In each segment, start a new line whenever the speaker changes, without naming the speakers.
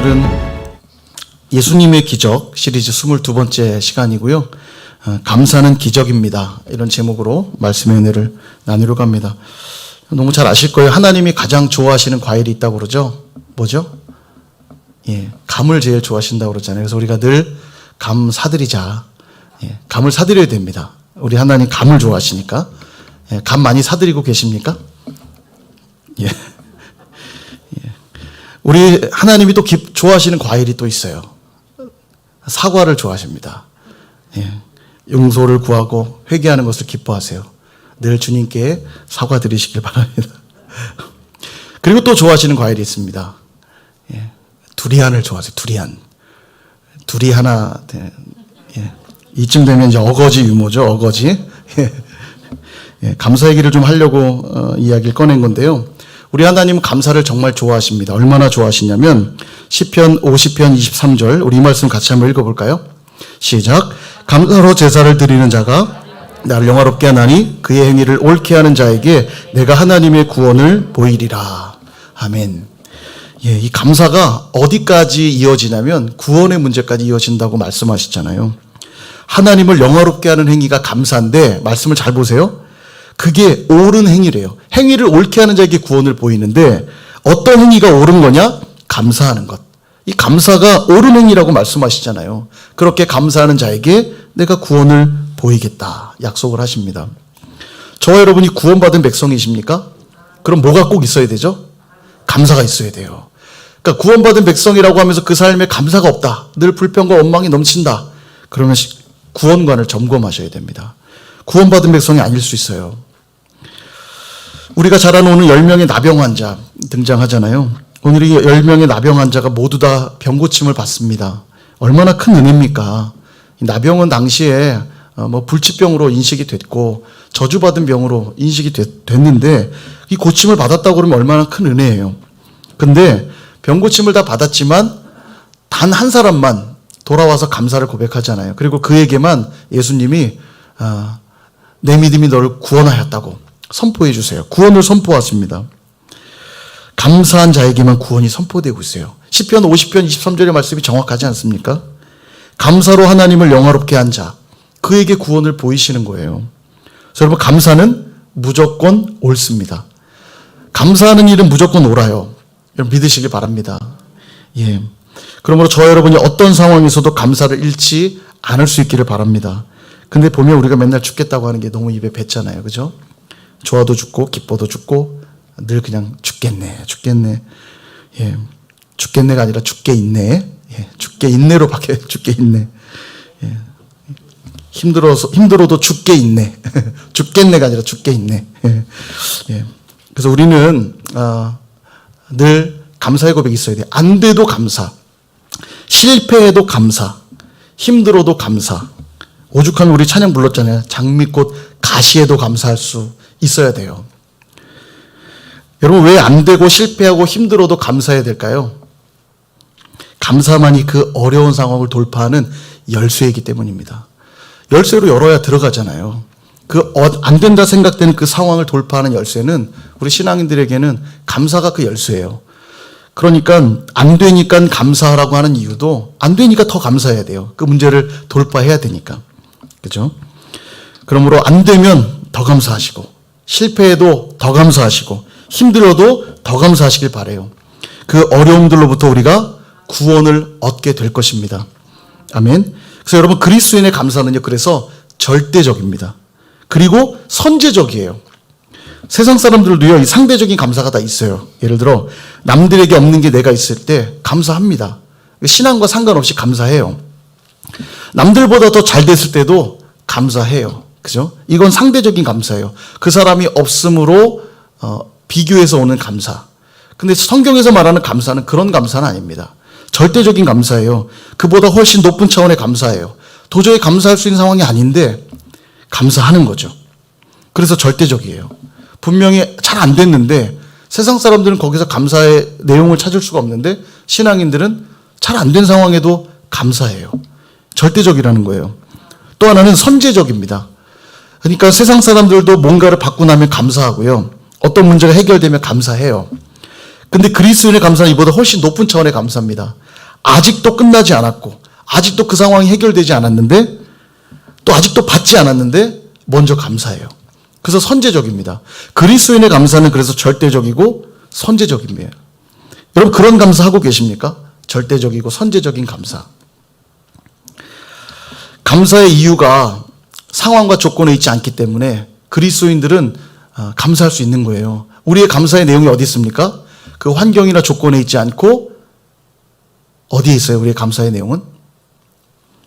오늘은 예수님의 기적 시리즈 22번째 시간이고요. 감사는 기적입니다. 이런 제목으로 말씀의 은혜를 나누려고 합니다. 너무 잘 아실 거예요. 하나님이 가장 좋아하시는 과일이 있다고 그러죠. 뭐죠? 예, 감을 제일 좋아하신다고 그러잖아요. 그래서 우리가 늘 감 사드리자. 예, 감을 사드려야 됩니다. 우리 하나님 감을 좋아하시니까. 예, 감 많이 사드리고 계십니까? 예. 우리 하나님이 또 좋아하시는 과일이 또 있어요. 사과를 좋아하십니다. 예. 용서를 구하고 회개하는 것을 기뻐하세요. 늘 주님께 사과드리시길 바랍니다. 그리고 또 좋아하시는 과일이 있습니다. 예. 두리안을 좋아하세요. 두리 하나. 예. 이쯤 되면 이제 어거지 유모죠. 어거지. 예. 예. 감사 얘기를 좀 하려고 이야기를 꺼낸 건데요. 우리 하나님은 감사를 정말 좋아하십니다. 얼마나 좋아하시냐면 시편 50편 23절 우리 이 말씀 같이 한번 읽어볼까요? 시작. 감사로 제사를 드리는 자가 나를 영화롭게 하나니 그의 행위를 옳게 하는 자에게 내가 하나님의 구원을 보이리라. 아멘. 예, 이 감사가 어디까지 이어지냐면 구원의 문제까지 이어진다고 말씀하시잖아요. 하나님을 영화롭게 하는 행위가 감사인데 말씀을 잘 보세요. 그게 옳은 행위래요. 행위를 옳게 하는 자에게 구원을 보이는데 어떤 행위가 옳은 거냐? 감사하는 것. 이 감사가 옳은 행위라고 말씀하시잖아요. 그렇게 감사하는 자에게 내가 구원을 보이겠다 약속을 하십니다. 저와 여러분이 구원받은 백성이십니까? 그럼 뭐가 꼭 있어야 되죠? 감사가 있어야 돼요. 그러니까 구원받은 백성이라고 하면서 그 삶에 감사가 없다. 늘 불평과 원망이 넘친다. 그러면 구원관을 점검하셔야 됩니다. 구원받은 백성이 아닐 수 있어요. 우리가 잘 아는 오늘 10명의 나병 환자 등장하잖아요. 오늘 이 10명의 나병 환자가 모두 다 병고침을 받습니다. 얼마나 큰 은혜입니까? 나병은 당시에 불치병으로 인식이 됐고 저주받은 병으로 인식이 됐는데 이 고침을 받았다고 그러면 얼마나 큰 은혜예요. 근데 병고침을 다 받았지만 단 한 사람만 돌아와서 감사를 고백하잖아요. 그리고 그에게만 예수님이 내 믿음이 너를 구원하였다고 선포해 주세요. 구원을 선포하십니다. 감사한 자에게만 구원이 선포되고 있어요. 시편 50편 23절의 말씀이 정확하지 않습니까? 감사로 하나님을 영화롭게 한 자, 그에게 구원을 보이시는 거예요. 그래서 여러분 감사는 무조건 옳습니다. 감사하는 일은 무조건 옳아요. 여러분 믿으시길 바랍니다. 예. 그러므로 저와 여러분이 어떤 상황에서도 감사를 잃지 않을 수 있기를 바랍니다. 근데 보면 우리가 맨날 죽겠다고 하는 게 너무 입에 뱉잖아요. 그죠? 좋아도 죽고 기뻐도 죽고 늘 그냥 죽겠네. 예. 죽겠네가 아니라 죽게 있네. 예. 죽게 있네로 바뀌어요. 죽게 있네. 예. 힘들어도 죽게 있네. 죽겠네가 아니라 죽게 있네. 예. 예. 그래서 우리는 늘 감사의 고백이 있어야 돼요. 안 돼도 감사. 실패해도 감사. 힘들어도 감사. 오죽하면 우리 찬양 불렀잖아요. 장미꽃 가시에도 감사할 수 있어야 돼요. 여러분 왜 안 되고 실패하고 힘들어도 감사해야 될까요? 감사만이 그 어려운 상황을 돌파하는 열쇠이기 때문입니다. 열쇠로 열어야 들어가잖아요. 안 된다 생각되는 그 상황을 돌파하는 열쇠는 우리 신앙인들에게는 감사가 그 열쇠예요. 그러니까 안 되니까 감사하라고 하는 이유도 안 되니까 더 감사해야 돼요. 그 문제를 돌파해야 되니까. 그죠? 그러므로 안 되면 더 감사하시고 실패해도 더 감사하시고 힘들어도 더 감사하시길 바라요. 그 어려움들로부터 우리가 구원을 얻게 될 것입니다. 아멘. 그래서 여러분 그리스도인의 감사는요. 그래서 절대적입니다. 그리고 선제적이에요. 세상 사람들도요. 이 상대적인 감사가 다 있어요. 예를 들어 남들에게 없는 게 내가 있을 때 감사합니다. 신앙과 상관없이 감사해요. 남들보다 더 잘 됐을 때도 감사해요. 그죠? 이건 상대적인 감사예요. 그 사람이 없음으로 비교해서 오는 감사. 근데 성경에서 말하는 감사는 그런 감사는 아닙니다. 절대적인 감사예요. 그보다 훨씬 높은 차원의 감사예요. 도저히 감사할 수 있는 상황이 아닌데 감사하는 거죠. 그래서 절대적이에요. 분명히 잘 안 됐는데 세상 사람들은 거기서 감사의 내용을 찾을 수가 없는데 신앙인들은 잘 안 된 상황에도 감사해요. 절대적이라는 거예요. 또 하나는 선제적입니다. 그러니까 세상 사람들도 뭔가를 받고 나면 감사하고요. 어떤 문제가 해결되면 감사해요. 근데 그리스도인의 감사는 이보다 훨씬 높은 차원의 감사입니다. 아직도 끝나지 않았고, 아직도 그 상황이 해결되지 않았는데, 또 아직도 받지 않았는데, 먼저 감사해요. 그래서 선제적입니다. 그리스도인의 감사는 그래서 절대적이고 선제적입니다. 여러분 그런 감사하고 계십니까? 절대적이고 선제적인 감사. 감사의 이유가 상황과 조건에 있지 않기 때문에 그리스도인들은 감사할 수 있는 거예요. 우리의 감사의 내용이 어디 있습니까? 그 환경이나 조건에 있지 않고 어디에 있어요? 우리의 감사의 내용은?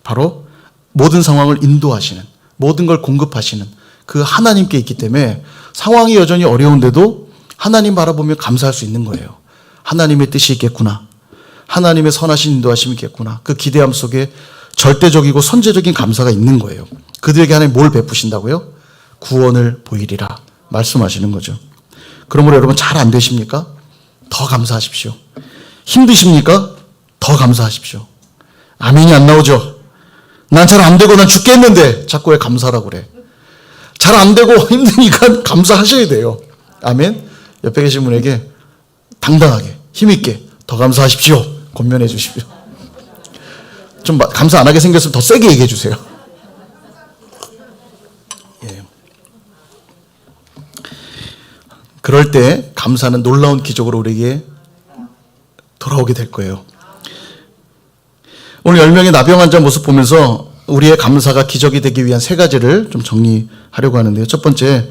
바로 모든 상황을 인도하시는, 모든 걸 공급하시는 그 하나님께 있기 때문에 상황이 여전히 어려운데도 하나님 바라보며 감사할 수 있는 거예요. 하나님의 뜻이 있겠구나. 하나님의 선하신 인도하심이 있겠구나. 그 기대함 속에 절대적이고 선제적인 감사가 있는 거예요. 그들에게 하나님 뭘 베푸신다고요? 구원을 보이리라 말씀하시는 거죠. 그러므로 여러분 잘 안 되십니까? 더 감사하십시오. 힘드십니까? 더 감사하십시오. 아멘이 안 나오죠? 난 잘 안 되고 난 죽겠는데 자꾸 왜 감사라고 그래? 잘 안 되고 힘드니까 감사하셔야 돼요. 아멘? 옆에 계신 분에게 당당하게 힘있게 더 감사하십시오. 권면해 주십시오. 좀 감사 안 하게 생겼으면 더 세게 얘기해 주세요. 예. 그럴 때 감사는 놀라운 기적으로 우리에게 돌아오게 될 거예요. 오늘 10명의 나병 환자 모습 보면서 우리의 감사가 기적이 되기 위한 3가지를 좀 정리하려고 하는데요. 첫 번째,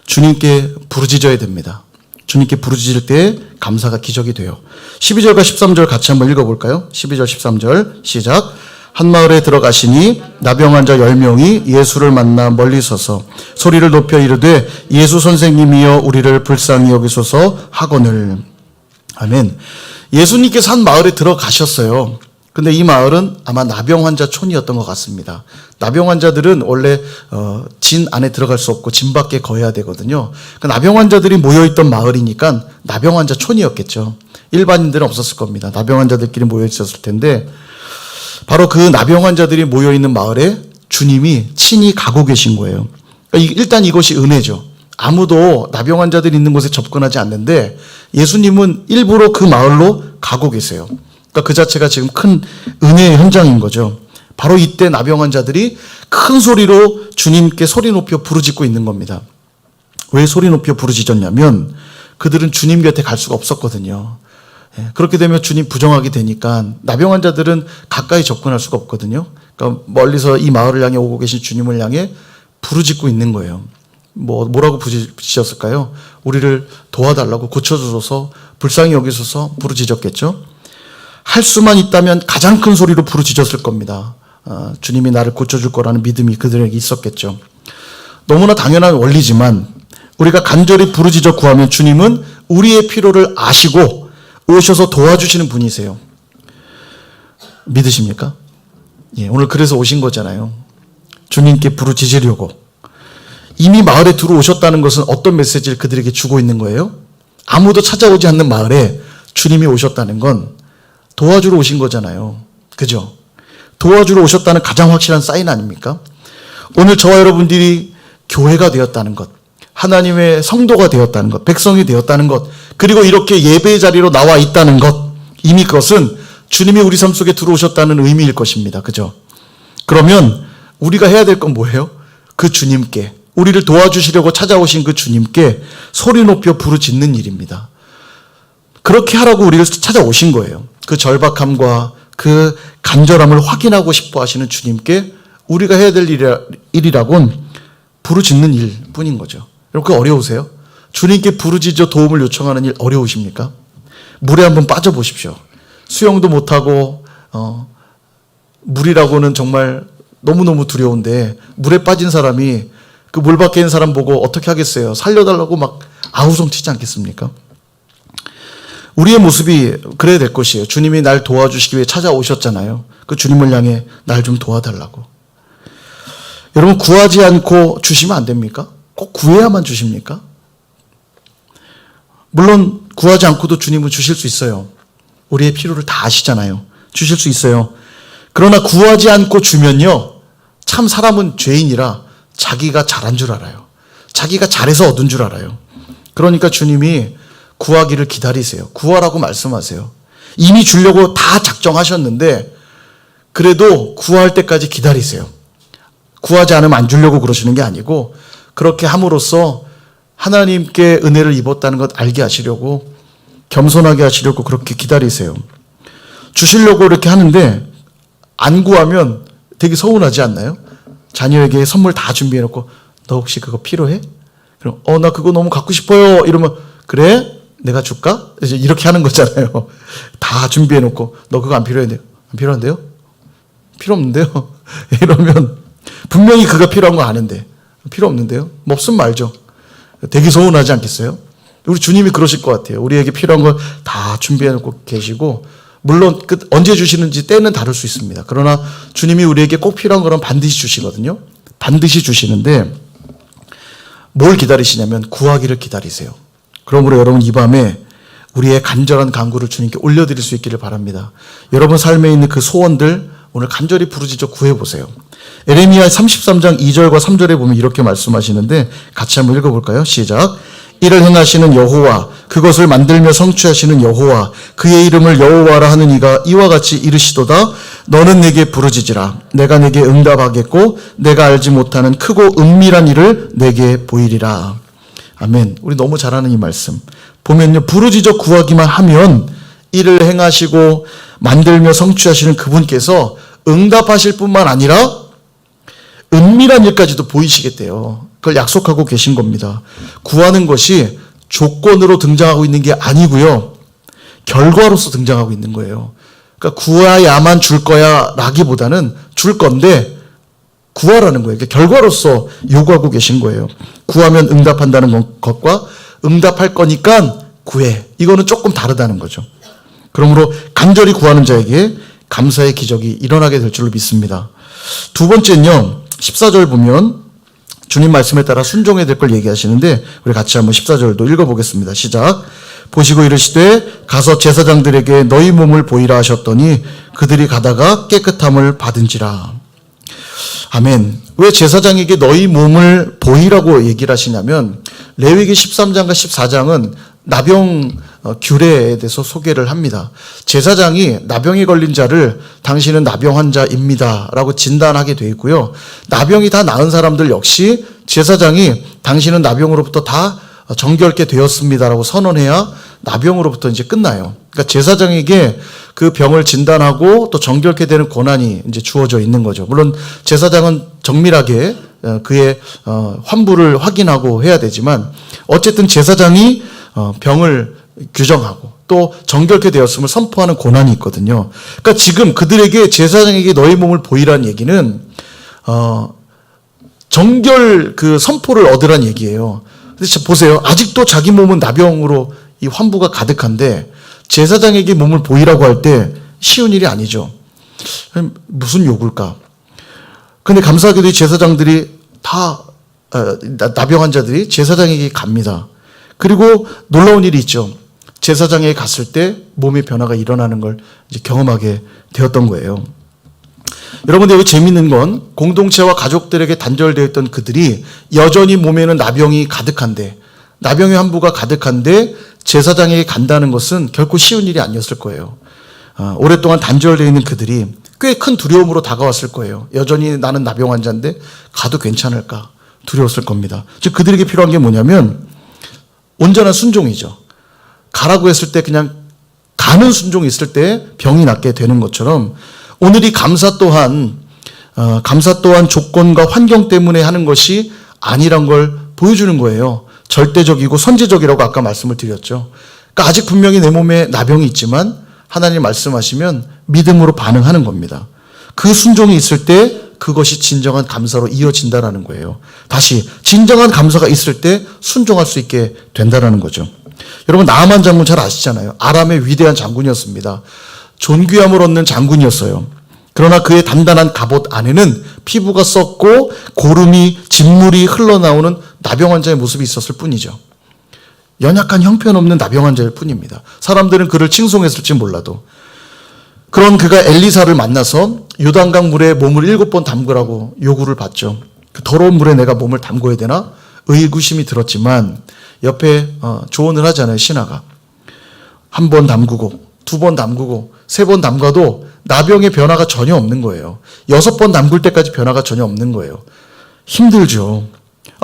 주님께 부르짖어야 됩니다. 주님께 부르짖을 때 감사가 기적이 돼요. 12절과 13절 같이 한번 읽어볼까요? 12절 13절 시작. 한 마을에 들어가시니 나병 환자 10명이 예수를 만나 멀리 서서 소리를 높여 이르되 예수 선생님이여 우리를 불쌍히 여기소서 하거늘. 아멘. 예수님께서 한 마을에 들어가셨어요. 근데 이 마을은 아마 나병 환자 촌이었던 것 같습니다. 나병 환자들은 원래 진 안에 들어갈 수 없고 진 밖에 거해야 되거든요. 그 나병 환자들이 모여있던 마을이니까 나병 환자 촌이었겠죠. 일반인들은 없었을 겁니다. 나병 환자들끼리 모여 있었을 텐데 바로 그 나병 환자들이 모여있는 마을에 주님이 친히 가고 계신 거예요. 일단 이것이 은혜죠. 아무도 나병 환자들이 있는 곳에 접근하지 않는데 예수님은 일부러 그 마을로 가고 계세요. 그러니까 그 자체가 지금 큰 은혜의 현장인 거죠. 바로 이때 나병 환자들이 큰 소리로 주님께 소리 높여 부르짖고 있는 겁니다. 왜 소리 높여 부르짖었냐면 그들은 주님 곁에 갈 수가 없었거든요. 그렇게 되면 주님 부정하게 되니까 나병 환자들은 가까이 접근할 수가 없거든요. 그러니까 멀리서 이 마을을 향해 오고 계신 주님을 향해 부르짖고 있는 거예요. 뭐라고 부르짖었을까요? 우리를 도와달라고 고쳐주소서, 불쌍히 여기소서 부르짖었겠죠. 할 수만 있다면 가장 큰 소리로 부르짖었을 겁니다. 주님이 나를 고쳐줄 거라는 믿음이 그들에게 있었겠죠. 너무나 당연한 원리지만 우리가 간절히 부르짖어 구하면 주님은 우리의 필요를 아시고 오셔서 도와주시는 분이세요. 믿으십니까? 예, 오늘 그래서 오신 거잖아요. 주님께 부르짖으려고. 이미 마을에 들어오셨다는 것은 어떤 메시지를 그들에게 주고 있는 거예요? 아무도 찾아오지 않는 마을에 주님이 오셨다는 건 도와주러 오신 거잖아요. 그죠? 도와주러 오셨다는 가장 확실한 사인 아닙니까? 오늘 저와 여러분들이 교회가 되었다는 것, 하나님의 성도가 되었다는 것, 백성이 되었다는 것, 그리고 이렇게 예배의 자리로 나와 있다는 것, 이미 그것은 주님이 우리 삶 속에 들어오셨다는 의미일 것입니다. 그죠? 그러면 우리가 해야 될 건 뭐예요? 그 주님께, 우리를 도와주시려고 찾아오신 그 주님께 소리 높여 부르짖는 일입니다. 그렇게 하라고 우리를 찾아오신 거예요. 그 절박함과 그 간절함을 확인하고 싶어 하시는 주님께 우리가 해야 될 일이라곤 부르짖는 일뿐인 거죠. 여러분 그거 어려우세요? 주님께 부르짖어 도움을 요청하는 일 어려우십니까? 물에 한번 빠져보십시오. 수영도 못하고 물이라고는 정말 너무너무 두려운데 물에 빠진 사람이 그 물 밖에 있는 사람 보고 어떻게 하겠어요? 살려달라고 막 아우성 치지 않겠습니까? 우리의 모습이 그래야 될 것이에요. 주님이 날 도와주시기 위해 찾아오셨잖아요. 그 주님을 향해 날 좀 도와달라고. 여러분 구하지 않고 주시면 안 됩니까? 꼭 구해야만 주십니까? 물론 구하지 않고도 주님은 주실 수 있어요. 우리의 필요를 다 아시잖아요. 주실 수 있어요. 그러나 구하지 않고 주면요. 참 사람은 죄인이라 자기가 잘한 줄 알아요. 자기가 잘해서 얻은 줄 알아요. 그러니까 주님이 구하기를 기다리세요. 구하라고 말씀하세요. 이미 주려고 다 작정하셨는데 그래도 구할 때까지 기다리세요. 구하지 않으면 안 주려고 그러시는 게 아니고 그렇게 함으로써 하나님께 은혜를 입었다는 것 알게 하시려고, 겸손하게 하시려고 그렇게 기다리세요. 주시려고 이렇게 하는데 안 구하면 되게 서운하지 않나요? 자녀에게 선물 다 준비해놓고 너 혹시 그거 필요해? 그럼 나 그거 너무 갖고 싶어요. 이러면 그래? 내가 줄까? 이제 이렇게 하는 거잖아요. 다 준비해놓고 너 그거 안 필요해? 안 필요한데요? 필요 없는데요? 이러면 분명히 그가 필요한 거 아는데 필요 없는데요? 뭐 없으면 말죠. 되게 서운하지 않겠어요? 우리 주님이 그러실 것 같아요. 우리에게 필요한 걸 다 준비해놓고 계시고, 물론 언제 주시는지 때는 다를 수 있습니다. 그러나 주님이 우리에게 꼭 필요한 거는 반드시 주시거든요. 반드시 주시는데 뭘 기다리시냐면 구하기를 기다리세요. 그러므로 여러분 이 밤에 우리의 간절한 간구를 주님께 올려드릴 수 있기를 바랍니다. 여러분 삶에 있는 그 소원들 오늘 간절히 부르짖어 구해보세요. 에레미야 33장 2절과 3절에 보면 이렇게 말씀하시는데 같이 한번 읽어볼까요? 시작. 이를 행하시는 여호와, 그것을 만들며 성취하시는 여호와, 그의 이름을 여호와라 하는 이가 이와 같이 이르시도다. 너는 내게 부르짖으라. 내가 내게 응답하겠고 내가 알지 못하는 크고 은밀한 일을 내게 보이리라. 아멘. 우리 너무 잘하는 이 말씀 보면요, 부르짖어 구하기만 하면 이를 행하시고 만들며 성취하시는 그분께서 응답하실 뿐만 아니라 은밀한 일까지도 보이시겠대요. 그걸 약속하고 계신 겁니다. 구하는 것이 조건으로 등장하고 있는 게 아니고요, 결과로서 등장하고 있는 거예요. 그러니까 구해야만 줄 거야 라기보다는 줄 건데 구하라는 거예요. 그러니까 결과로서 요구하고 계신 거예요. 구하면 응답한다는 것과 응답할 거니까 구해, 이거는 조금 다르다는 거죠. 그러므로 간절히 구하는 자에게 감사의 기적이 일어나게 될 줄로 믿습니다. 두 번째는요, 14절 보면 주님 말씀에 따라 순종해야 될 걸 얘기하시는데 우리 같이 한번 14절도 읽어보겠습니다. 시작. 보시고 이르시되 가서 제사장들에게 너희 몸을 보이라 하셨더니 그들이 가다가 깨끗함을 받은지라. 아멘. 왜 제사장에게 너희 몸을 보이라고 얘기를 하시냐면 레위기 13장과 14장은 나병 규례에 대해서 소개를 합니다. 제사장이 나병에 걸린 자를 당신은 나병 환자입니다 라고 진단하게 되어 있고요. 나병이 다 나은 사람들 역시 제사장이 당신은 나병으로부터 다 정결케 되었습니다 라고 선언해야 나병으로부터 이제 끝나요. 그러니까 제사장에게 그 병을 진단하고 또 정결케 되는 권한이 이제 주어져 있는 거죠. 물론 제사장은 정밀하게 그의 환부를 확인하고 해야 되지만 어쨌든 제사장이 병을 규정하고 또 정결케 되었음을 선포하는 권한이 있거든요. 그러니까 지금 그들에게 제사장에게 너희 몸을 보이라는 얘기는 정결 그 선포를 얻으란 얘기예요. 그래서 보세요. 아직도 자기 몸은 나병으로 이 환부가 가득한데 제사장에게 몸을 보이라고 할 때 쉬운 일이 아니죠. 무슨 요구일까? 근데 감사하게도 이 제사장들이 다 나병 환자들이 제사장에게 갑니다. 그리고 놀라운 일이 있죠. 제사장에 갔을 때 몸의 변화가 일어나는 걸 이제 경험하게 되었던 거예요. 여러분들 여기 재밌는 건 공동체와 가족들에게 단절되어 있던 그들이 여전히 몸에는 나병이 가득한데, 나병의 환부가 가득한데 제사장에게 간다는 것은 결코 쉬운 일이 아니었을 거예요. 오랫동안 단절되어 있는 그들이 꽤 큰 두려움으로 다가왔을 거예요. 여전히 나는 나병 환자인데 가도 괜찮을까 두려웠을 겁니다. 즉 그들에게 필요한 게 뭐냐면 온전한 순종이죠. 가라고 했을 때 그냥 가는 순종이 있을 때 병이 낫게 되는 것처럼 오늘 이 감사 또한 조건과 환경 때문에 하는 것이 아니란 걸 보여주는 거예요. 절대적이고 선제적이라고 아까 말씀을 드렸죠. 그러니까 아직 분명히 내 몸에 나병이 있지만 하나님 말씀하시면 믿음으로 반응하는 겁니다. 그 순종이 있을 때 그것이 진정한 감사로 이어진다는 거예요. 다시 진정한 감사가 있을 때 순종할 수 있게 된다는 거죠. 여러분 나아만 장군 잘 아시잖아요. 아람의 위대한 장군이었습니다. 존귀함을 얻는 장군이었어요. 그러나 그의 단단한 갑옷 안에는 피부가 썩고 고름이 진물이 흘러나오는 나병 환자의 모습이 있었을 뿐이죠. 연약한 형편없는 나병 환자일 뿐입니다. 사람들은 그를 칭송했을지 몰라도. 그런 그가 엘리사를 만나서 요단강 물에 몸을 7번 담그라고 요구를 받죠. 그 더러운 물에 내가 몸을 담궈야 되나? 의구심이 들었지만 옆에 조언을 하잖아요. 신하가. 한 번 담그고 2번 담그고 3번 담가도 나병의 변화가 전혀 없는 거예요. 6번 담글 때까지 변화가 전혀 없는 거예요. 힘들죠.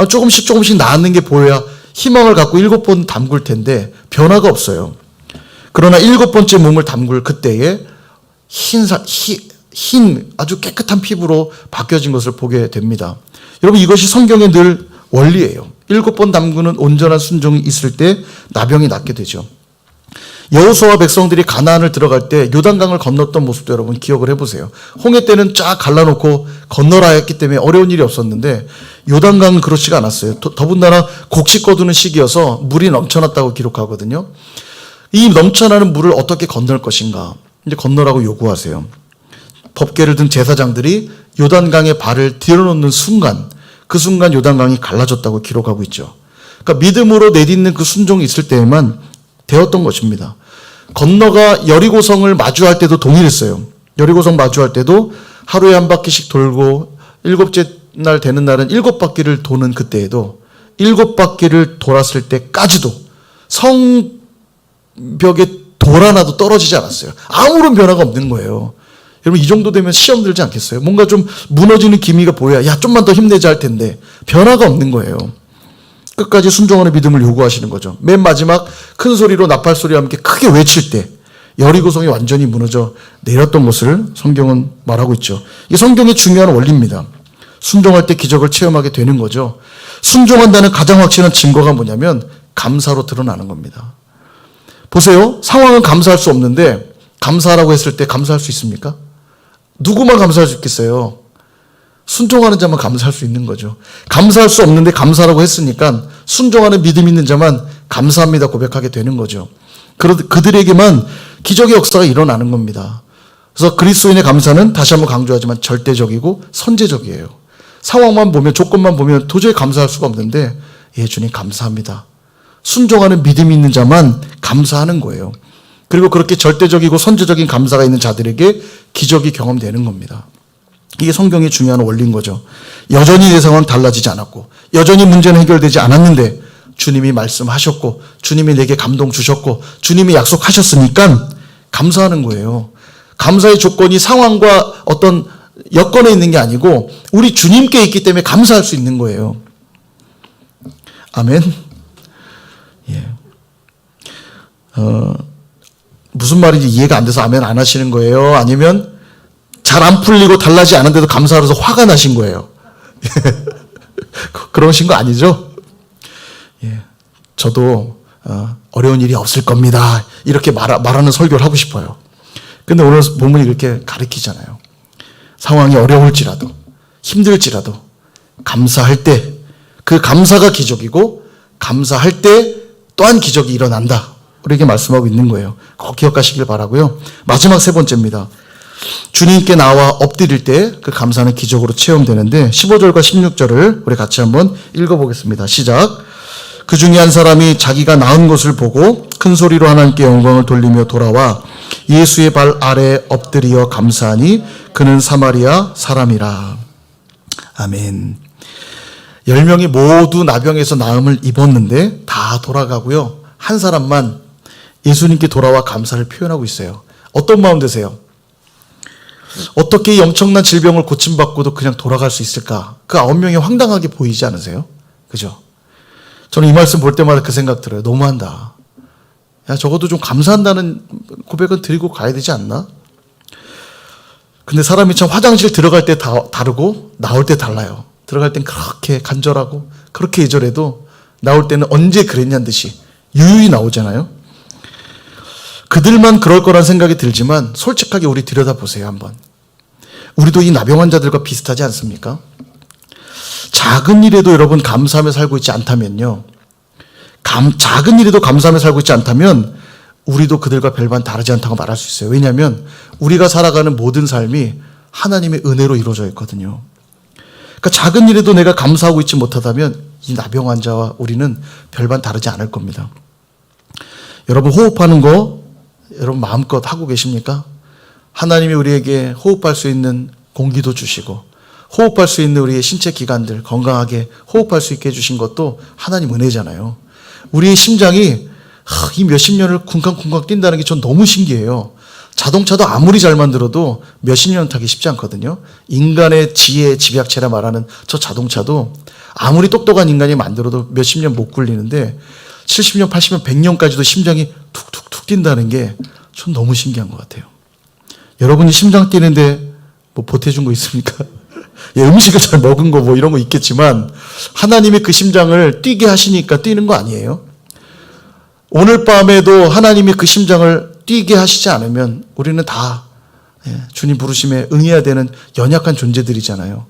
조금씩 나았는 게 보여야 희망을 갖고 7번 담글 텐데 변화가 없어요. 그러나 7번째 몸을 담글 그때에 흰 아주 깨끗한 피부로 바뀌어진 것을 보게 됩니다. 여러분, 이것이 성경의 늘 원리예요. 7번 담그는 온전한 순종이 있을 때 나병이 낫게 되죠. 여호수아와 백성들이 가나안을 들어갈 때 요단강을 건넜던 모습도 여러분 기억을 해보세요. 홍해 때는 쫙 갈라놓고 건너라 했기 때문에 어려운 일이 없었는데 요단강은 그렇지가 않았어요. 더군다나 곡식 거두는 시기여서 물이 넘쳐났다고 기록하거든요. 이 넘쳐나는 물을 어떻게 건널 것인가, 이제 건너라고 요구하세요. 법궤를 든 제사장들이 요단강에 발을 들여놓는 순간, 그 순간 요단강이 갈라졌다고 기록하고 있죠. 그러니까 믿음으로 내딛는 그 순종이 있을 때에만 되었던 것입니다. 건너가 여리고성을 마주할 때도 동일했어요. 여리고성 마주할 때도 하루에 한 바퀴씩 돌고 7째 날 되는 날은 7바퀴를 도는 그때에도 7바퀴를 돌았을 때까지도 성벽에 돌 하나도 떨어지지 않았어요. 아무런 변화가 없는 거예요. 여러분, 이 정도 되면 시험 들지 않겠어요? 뭔가 좀 무너지는 기미가 보여야 야, 좀만 더 힘내자 할 텐데 변화가 없는 거예요. 끝까지 순종하는 믿음을 요구하시는 거죠. 맨 마지막 큰 소리로 나팔 소리와 함께 크게 외칠 때 여리고성이 완전히 무너져 내렸던 것을 성경은 말하고 있죠. 이게 성경의 중요한 원리입니다. 순종할 때 기적을 체험하게 되는 거죠. 순종한다는 가장 확실한 증거가 뭐냐면 감사로 드러나는 겁니다. 보세요. 상황은 감사할 수 없는데 감사하라고 했을 때 감사할 수 있습니까? 누구만 감사할 수 있겠어요? 순종하는 자만 감사할 수 있는 거죠. 감사할 수 없는데 감사라고 했으니까 순종하는 믿음 있는 자만 감사합니다 고백하게 되는 거죠. 그들에게만 기적의 역사가 일어나는 겁니다. 그래서 그리스도인의 감사는 다시 한번 강조하지만 절대적이고 선제적이에요. 상황만 보면, 조건만 보면 도저히 감사할 수가 없는데 예, 주님 감사합니다. 순종하는 믿음이 있는 자만 감사하는 거예요. 그리고 그렇게 절대적이고 선제적인 감사가 있는 자들에게 기적이 경험되는 겁니다. 이게 성경의 중요한 원리인 거죠. 여전히 내 상황 달라지지 않았고 여전히 문제는 해결되지 않았는데 주님이 말씀하셨고 주님이 내게 감동 주셨고 주님이 약속하셨으니까 감사하는 거예요. 감사의 조건이 상황과 어떤 여건에 있는 게 아니고 우리 주님께 있기 때문에 감사할 수 있는 거예요. 아멘. 예. 무슨 말인지 이해가 안 돼서 아멘 안 하시는 거예요? 아니면 잘 안 풀리고 달라지지 않은데도 감사하면서 화가 나신 거예요? 그러신 거 아니죠? 예. 저도 어려운 일이 없을 겁니다. 이렇게 말하는 설교를 하고 싶어요. 근데 오늘 본문이 그렇게 가르치잖아요. 상황이 어려울지라도 힘들지라도 감사할 때 그 감사가 기적이고 감사할 때 또한 기적이 일어난다. 우리에게 말씀하고 있는 거예요. 꼭 기억하시길 바라고요. 마지막 3번째입니다. 주님께 나와 엎드릴 때 그 감사는 기적으로 체험되는데 15절과 16절을 우리 같이 한번 읽어보겠습니다. 시작. 그 중에 한 사람이 자기가 나은 것을 보고 큰 소리로 하나님께 영광을 돌리며 돌아와 예수의 발 아래 엎드리어 감사하니 그는 사마리아 사람이라. 아멘. 10명이 모두 나병에서 나음을 입었는데 다 돌아가고요. 한 사람만 예수님께 돌아와 감사를 표현하고 있어요. 어떤 마음 드세요? 어떻게 이 엄청난 질병을 고침받고도 그냥 돌아갈 수 있을까? 그 9명이 황당하게 보이지 않으세요? 그죠? 저는 이 말씀 볼 때마다 그 생각 들어요. 너무한다. 야, 적어도 좀 감사한다는 고백은 드리고 가야 되지 않나? 근데 사람이 참 화장실 들어갈 때 다르고 나올 때 달라요. 들어갈 땐 그렇게 간절하고 그렇게 애절해도 나올 때는 언제 그랬냐는 듯이 유유히 나오잖아요. 그들만 그럴 거란 생각이 들지만 솔직하게 우리 들여다보세요 한번. 우리도 이 나병 환자들과 비슷하지 않습니까? 작은 일에도 여러분 감사하며 살고 있지 않다면요. 작은 일에도 감사하며 살고 있지 않다면 우리도 그들과 별반 다르지 않다고 말할 수 있어요. 왜냐하면 우리가 살아가는 모든 삶이 하나님의 은혜로 이루어져 있거든요. 그러니까 작은 일에도 내가 감사하고 있지 못하다면 이 나병 환자와 우리는 별반 다르지 않을 겁니다. 여러분 호흡하는 거 여러분 마음껏 하고 계십니까? 하나님이 우리에게 호흡할 수 있는 공기도 주시고 호흡할 수 있는 우리의 신체 기관들 건강하게 호흡할 수 있게 해주신 것도 하나님 은혜잖아요. 우리의 심장이 이 몇십 년을 쿵쾅쿵쾅 뛴다는 게 전 너무 신기해요. 자동차도 아무리 잘 만들어도 몇십 년 타기 쉽지 않거든요. 인간의 지혜, 집약체라 말하는 저 자동차도 아무리 똑똑한 인간이 만들어도 몇십 년 못 굴리는데 70년, 80년, 100년까지도 심장이 툭툭툭 뛴다는 게 전 너무 신기한 것 같아요. 여러분이 심장 뛰는데 뭐 보태준 거 있습니까? 예, 음식을 잘 먹은 거 뭐 이런 거 있겠지만 하나님이 그 심장을 뛰게 하시니까 뛰는 거 아니에요? 오늘 밤에도 하나님이 그 심장을 뛰게 하시지 않으면 우리는 다 주님 부르심에 응해야 되는 연약한 존재들이잖아요.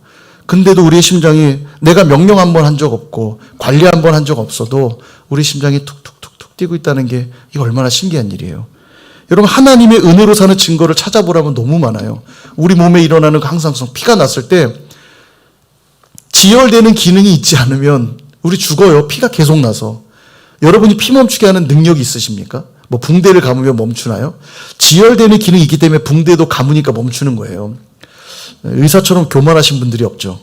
근데도 우리의 심장이 내가 명령 한 번 한 적 없고 관리 한 번 한 적 없어도 우리 심장이 툭툭툭툭 뛰고 있다는 게 이거 얼마나 신기한 일이에요. 여러분 하나님의 은혜로 사는 증거를 찾아보라면 너무 많아요. 우리 몸에 일어나는 그 항상성, 피가 났을 때 지혈되는 기능이 있지 않으면 우리 죽어요. 피가 계속 나서. 여러분이 피 멈추게 하는 능력이 있으십니까? 뭐 붕대를 감으면 멈추나요? 지혈되는 기능이 있기 때문에 붕대도 감으니까 멈추는 거예요. 의사처럼 교만하신 분들이 없죠.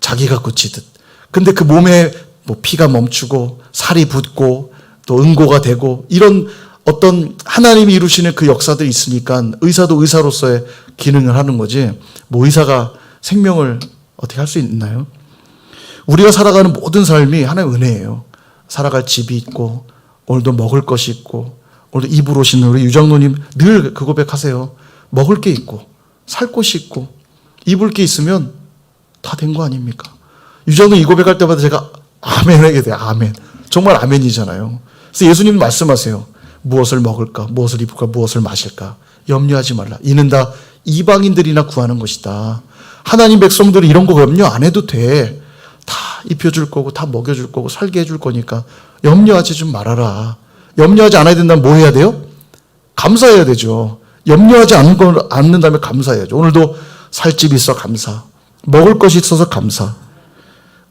자기가 고치듯. 근데 그 몸에 뭐 피가 멈추고 살이 붙고 또 응고가 되고 이런 어떤 하나님이 이루시는 그 역사들이 있으니까 의사도 의사로서의 기능을 하는 거지 뭐 의사가 생명을 어떻게 할 수 있나요? 우리가 살아가는 모든 삶이 하나의 은혜예요. 살아갈 집이 있고 오늘도 먹을 것이 있고 오늘도 입으로 오시는 우리 유장로님 늘 그 고백하세요. 먹을 게 있고 살 곳이 있고 입을 게 있으면 다 된 거 아닙니까? 유장로님 이 고백할 때마다 제가 아멘 하게 돼요. 아멘. 정말 아멘이잖아요. 그래서 예수님 말씀하세요. 무엇을 먹을까? 무엇을 입을까? 무엇을 마실까? 염려하지 말라. 이는 다 이방인들이나 구하는 것이다. 하나님 백성들이 이런 거 염려 안 해도 돼. 다 입혀줄 거고 다 먹여줄 거고 살게 해줄 거니까 염려하지 좀 말아라. 염려하지 않아야 된다면 뭐 해야 돼요? 감사해야 되죠. 염려하지 않는다면 감사해야죠. 오늘도 살 집이 있어 감사. 먹을 것이 있어서 감사.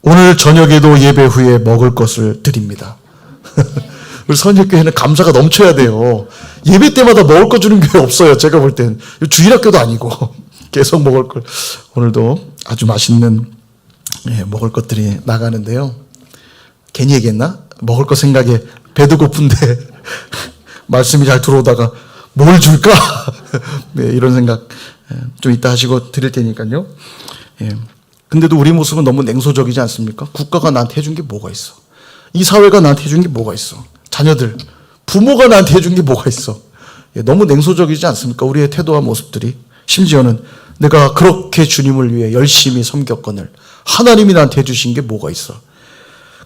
오늘 저녁에도 예배 후에 먹을 것을 드립니다. 우리 선역교회는 감사가 넘쳐야 돼요. 예배 때마다 먹을 거 주는 교회 없어요. 제가 볼 땐. 주일학교도 아니고 계속 먹을 걸. 오늘도 아주 맛있는 먹을 것들이 나가는데요. 괜히 얘기했나? 먹을 거 생각에 배도 고픈데 말씀이 잘 들어오다가 뭘 줄까? 네, 이런 생각 좀 이따 하시고 드릴 테니까요. 근데도 우리 모습은 너무 냉소적이지 않습니까? 국가가 나한테 해준 게 뭐가 있어? 이 사회가 나한테 해준 게 뭐가 있어? 자녀들, 부모가 나한테 해준 게 뭐가 있어? 너무 냉소적이지 않습니까? 우리의 태도와 모습들이. 심지어는 내가 그렇게 주님을 위해 열심히 섬겼거늘 하나님이 나한테 해주신 게 뭐가 있어?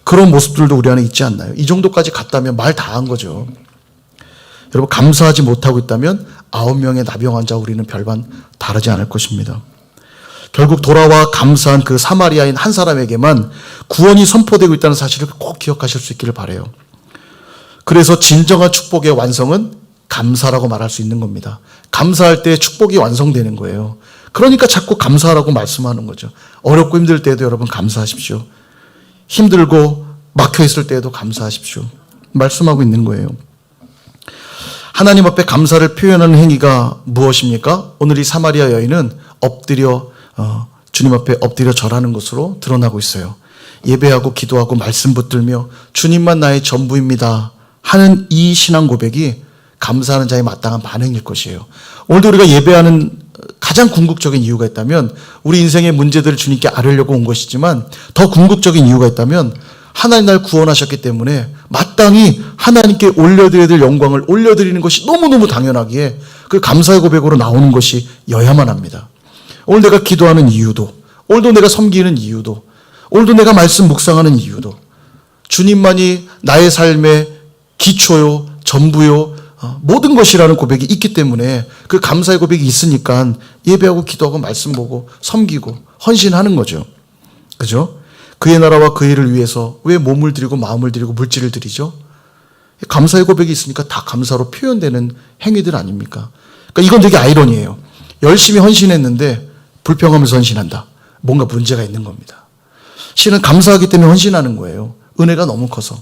그런 모습들도 우리 안에 있지 않나요? 이 정도까지 갔다면 말 다 한 거죠. 여러분 감사하지 못하고 있다면 9명의 나병 환자 우리는 별반 다르지 않을 것입니다. 결국 돌아와 감사한 그 사마리아인 한 사람에게만 구원이 선포되고 있다는 사실을 꼭 기억하실 수 있기를 바라요. 그래서 진정한 축복의 완성은 감사라고 말할 수 있는 겁니다. 감사할 때 축복이 완성되는 거예요. 그러니까 자꾸 감사하라고 말씀하는 거죠. 어렵고 힘들 때에도 여러분 감사하십시오. 힘들고 막혀있을 때에도 감사하십시오. 말씀하고 있는 거예요. 하나님 앞에 감사를 표현하는 행위가 무엇입니까? 오늘 이 사마리아 여인은 엎드려 주님 앞에 엎드려 절하는 것으로 드러나고 있어요. 예배하고 기도하고 말씀 붙들며 주님만 나의 전부입니다 하는 이 신앙 고백이 감사하는 자의 마땅한 반응일 것이에요. 오늘도 우리가 예배하는 가장 궁극적인 이유가 있다면 우리 인생의 문제들을 주님께 아뢰려고 온 것이지만 더 궁극적인 이유가 있다면 하나님 날 구원하셨기 때문에 마땅히 하나님께 올려드려야 될 영광을 올려드리는 것이 너무너무 당연하기에 그 감사의 고백으로 나오는 것이 여야만 합니다. 오늘 내가 기도하는 이유도, 오늘도 내가 섬기는 이유도, 오늘도 내가 말씀 묵상하는 이유도 주님만이 나의 삶의 기초요, 전부요, 모든 것이라는 고백이 있기 때문에 그 감사의 고백이 있으니까 예배하고 기도하고 말씀 보고 섬기고 헌신하는 거죠. 그죠? 그의 나라와 그 일을 위해서 왜 몸을 드리고 마음을 드리고 물질을 드리죠? 감사의 고백이 있으니까 다 감사로 표현되는 행위들 아닙니까? 그러니까 이건 되게 아이러니예요. 열심히 헌신했는데 불평하면서 헌신한다. 뭔가 문제가 있는 겁니다. 실은 감사하기 때문에 헌신하는 거예요. 은혜가 너무 커서.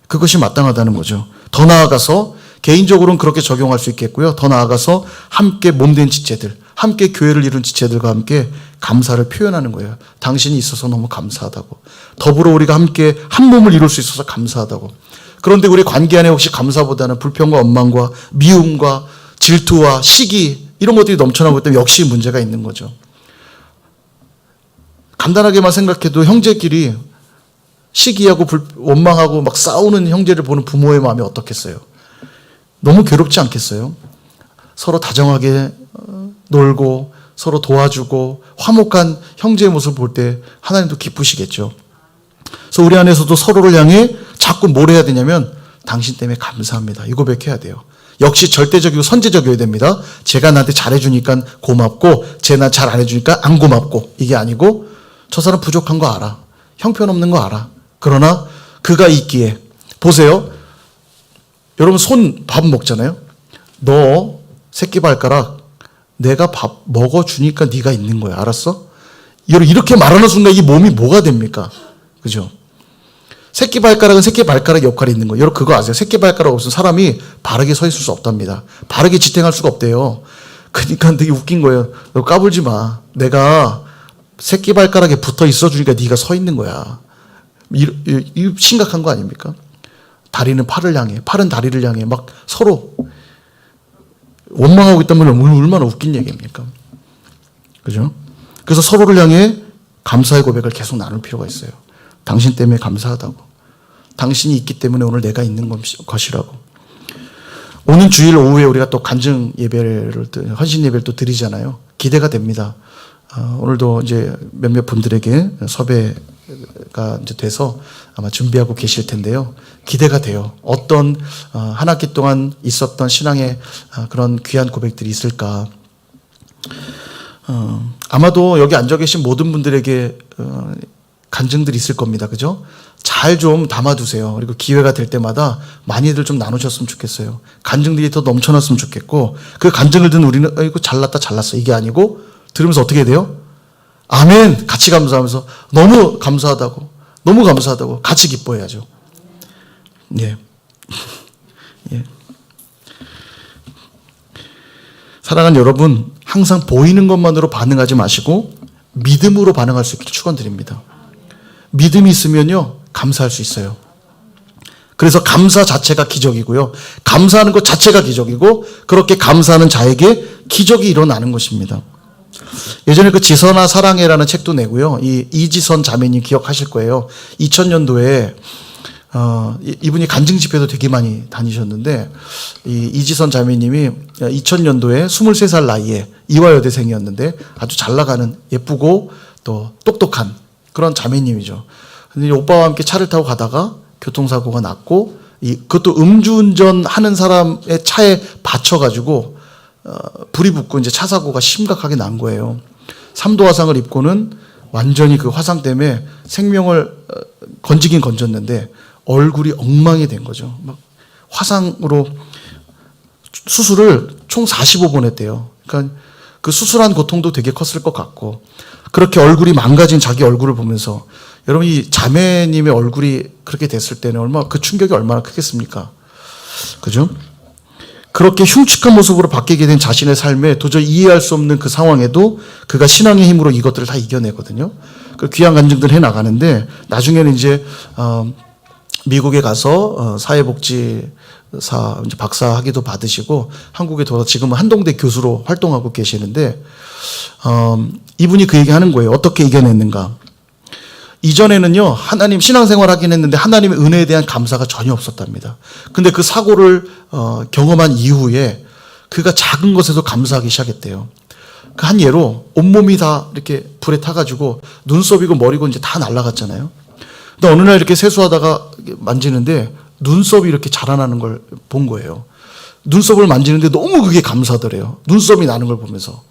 그것이 마땅하다는 거죠. 더 나아가서 개인적으로는 그렇게 적용할 수 있겠고요. 더 나아가서 함께 몸된 지체들, 함께 교회를 이룬 지체들과 함께 감사를 표현하는 거예요. 당신이 있어서 너무 감사하다고. 더불어 우리가 함께 한 몸을 이룰 수 있어서 감사하다고. 그런데 우리 관계 안에 혹시 감사보다는 불평과 원망과 미움과 질투와 시기 이런 것들이 넘쳐나고 있다면 역시 문제가 있는 거죠. 간단하게만 생각해도 형제끼리 시기하고 원망하고 막 싸우는 형제를 보는 부모의 마음이 어떻겠어요? 너무 괴롭지 않겠어요? 서로 다정하게 놀고 서로 도와주고 화목한 형제의 모습을 볼 때 하나님도 기쁘시겠죠. 그래서 우리 안에서도 서로를 향해 자꾸 뭘 해야 되냐면 당신 때문에 감사합니다. 이 고백해야 돼요. 역시 절대적이고 선제적이어야 됩니다. 제가 나한테 잘해주니까 고맙고 쟤 나 잘 안 해주니까 안 고맙고 이게 아니고 저 사람 부족한 거 알아. 형편없는 거 알아. 그러나 그가 있기에 보세요. 여러분 밥 먹잖아요. 너 새끼발가락 내가 밥 먹어주니까 네가 있는 거야. 알았어? 이렇게 말하는 순간 이 몸이 뭐가 됩니까? 그죠? 새끼발가락은 새끼발가락 역할이 있는 거예요. 여러분 그거 아세요? 새끼발가락 없으면 사람이 바르게 서 있을 수 없답니다. 바르게 지탱할 수가 없대요. 그러니까 되게 웃긴 거예요. 너 까불지 마. 내가 새끼발가락에 붙어 있어주니까 네가 서 있는 거야. 이 심각한 거 아닙니까? 다리는 팔을 향해, 팔은 다리를 향해 막 서로 원망하고 있다면 얼마나 웃긴 얘기입니까? 그죠? 그래서 서로를 향해 감사의 고백을 계속 나눌 필요가 있어요. 당신 때문에 감사하다고. 당신이 있기 때문에 오늘 내가 있는 것이라고. 오는 주일 오후에 우리가 또 간증 예배를, 헌신 예배를 또 드리잖아요. 기대가 됩니다. 오늘도 이제 몇몇 분들에게 섭외가 이제 돼서 아마 준비하고 계실 텐데요. 기대가 돼요. 어떤 한 학기 동안 있었던 신앙의 그런 귀한 고백들이 있을까. 아마도 여기 앉아 계신 모든 분들에게 간증들이 있을 겁니다. 그죠? 잘 좀 담아두세요. 그리고 기회가 될 때마다 많이들 좀 나누셨으면 좋겠어요. 간증들이 더 넘쳐났으면 좋겠고 그 간증을 듣는 우리는 이거 잘났다 잘났어 이게 아니고 들으면서 어떻게 해야 돼요? 아멘 같이 감사하면서 너무 감사하다고 같이 기뻐해야죠. 예. 예. 사랑하는 여러분, 항상 보이는 것만으로 반응하지 마시고 믿음으로 반응할 수 있기를 축원드립니다. 믿음이 있으면요 감사할 수 있어요. 그래서 감사 자체가 기적이고요. 감사하는 것 자체가 기적이고 그렇게 감사하는 자에게 기적이 일어나는 것입니다. 예전에 그 지선아 사랑해라는 책도 내고요. 이지선 자매님 기억하실 거예요. 2000년도에 이분이 간증 집회도 되게 많이 다니셨는데 이지선 자매님이 2000년도에 23살 나이에 이화여대생이었는데 아주 잘 나가는 예쁘고 또 똑똑한 그런 자매님이죠. 근데 오빠와 함께 차를 타고 가다가 교통사고가 났고 그것도 음주운전 하는 사람의 차에 받쳐가지고 불이 붙고 이제 차 사고가 심각하게 난 거예요. 3도 화상을 입고는 완전히 그 화상 때문에 생명을 건지긴 건졌는데 얼굴이 엉망이 된 거죠. 막 화상으로 수술을 총 45번 했대요. 그러니까 그 수술한 고통도 되게 컸을 것 같고 그렇게 얼굴이 망가진 자기 얼굴을 보면서 여러분 이 자매님의 얼굴이 그렇게 됐을 때는 그 충격이 얼마나 크겠습니까? 그죠? 그렇게 흉측한 모습으로 바뀌게 된 자신의 삶에 도저히 이해할 수 없는 그 상황에도 그가 신앙의 힘으로 이것들을 다 이겨내거든요. 그 귀한 간증들 해 나가는데 나중에는 이제 미국에 가서 사회복지사 이제 박사 학위도 받으시고 한국에 돌아 지금은 한동대 교수로 활동하고 계시는데 이분이 그 얘기하는 거예요. 어떻게 이겨냈는가? 이전에는요 하나님 신앙생활 하긴 했는데 하나님의 은혜에 대한 감사가 전혀 없었답니다. 근데 그 사고를 경험한 이후에 그가 작은 것에도 감사하기 시작했대요. 그 한 예로 온몸이 다 이렇게 불에 타가지고 눈썹이고 머리고 이제 다 날아갔잖아요. 근데 어느 날 이렇게 세수하다가 만지는데 눈썹이 이렇게 자라나는 걸 본 거예요. 눈썹을 만지는데 너무 그게 감사더래요. 눈썹이 나는 걸 보면서.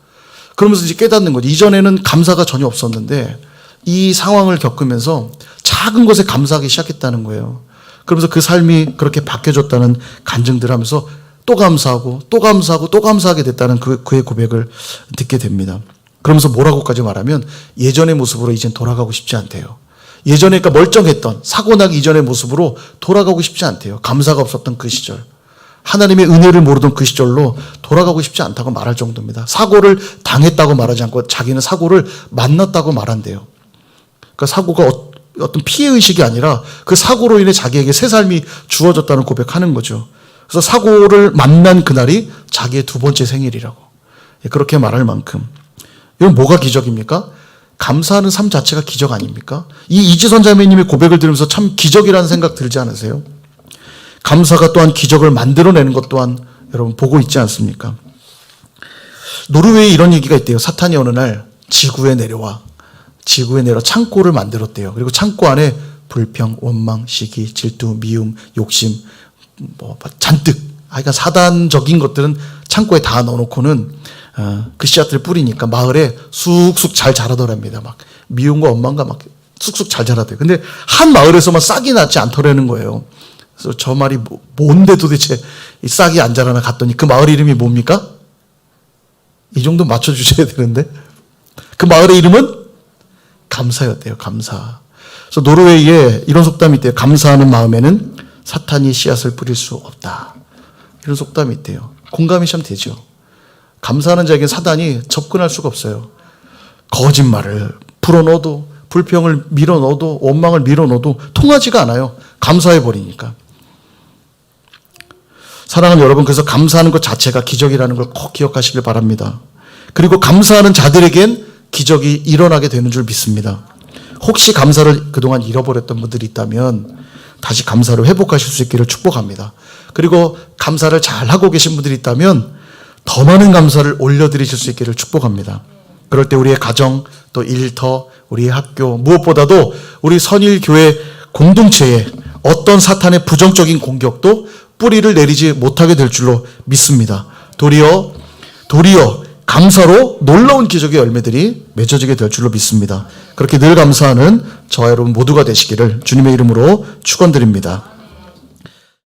그러면서 이제 깨닫는 거죠. 이전에는 감사가 전혀 없었는데 이 상황을 겪으면서 작은 것에 감사하기 시작했다는 거예요. 그러면서 그 삶이 그렇게 바뀌어졌다는 간증들을 하면서 또 감사하고 또 감사하고 또 감사하게 됐다는 그의 고백을 듣게 됩니다. 그러면서 뭐라고까지 말하면 예전의 모습으로 이젠 돌아가고 싶지 않대요. 예전에 그러니까 멀쩡했던 사고 나기 이전의 모습으로 돌아가고 싶지 않대요. 감사가 없었던 그 시절. 하나님의 은혜를 모르던 그 시절로 돌아가고 싶지 않다고 말할 정도입니다. 사고를 당했다고 말하지 않고 자기는 사고를 만났다고 말한대요. 그러니까 사고가 어떤 피해의식이 아니라 그 사고로 인해 자기에게 새 삶이 주어졌다는 고백하는 거죠. 그래서 사고를 만난 그날이 자기의 두 번째 생일이라고. 그렇게 말할 만큼. 이건 뭐가 기적입니까? 감사하는 삶 자체가 기적 아닙니까? 이 이지선 자매님의 고백을 들으면서 참 기적이라는 생각 들지 않으세요? 감사가 또한 기적을 만들어내는 것 또한 여러분 보고 있지 않습니까? 노르웨이에 이런 얘기가 있대요. 사탄이 어느 날 지구에 내려 창고를 만들었대요. 그리고 창고 안에 불평, 원망, 시기, 질투, 미움, 욕심, 잔뜩, 그러니까 사단적인 것들은 창고에 다 넣어놓고는 그 씨앗을 뿌리니까 마을에 쑥쑥 잘 자라더랍니다. 막 미움과 원망과 막 쑥쑥 잘 자라대요. 근데 한 마을에서만 싹이 나지 않더라는 거예요. 그래서 저 말이 뭔데 도대체 이 싹이 안 자라나 갔더니 그 마을 이름이 뭡니까? 이 정도 맞춰주셔야 되는데 그 마을의 이름은 감사였대요. 감사. 그래서 노르웨이에 이런 속담이 있대요. 감사하는 마음에는 사탄이 씨앗을 뿌릴 수 없다. 이런 속담이 있대요. 공감이 참 되죠. 감사하는 자에게 사단이 접근할 수가 없어요. 거짓말을 풀어넣어도, 불평을 밀어넣어도, 원망을 밀어넣어도 통하지가 않아요. 감사해버리니까. 사랑하는 여러분, 그래서 감사하는 것 자체가 기적이라는 걸 꼭 기억하시길 바랍니다. 그리고 감사하는 자들에겐 기적이 일어나게 되는 줄 믿습니다. 혹시 감사를 그동안 잃어버렸던 분들이 있다면 다시 감사를 회복하실 수 있기를 축복합니다. 그리고 감사를 잘하고 계신 분들이 있다면 더 많은 감사를 올려드리실 수 있기를 축복합니다. 그럴 때 우리의 가정, 또 일터, 우리의 학교, 무엇보다도 우리 선일교회 공동체에 어떤 사탄의 부정적인 공격도 뿌리를 내리지 못하게 될 줄로 믿습니다. 도리어 감사로 놀라운 기적의 열매들이 맺어지게 될 줄로 믿습니다. 그렇게 늘 감사하는 저와 여러분 모두가 되시기를 주님의 이름으로 축원드립니다.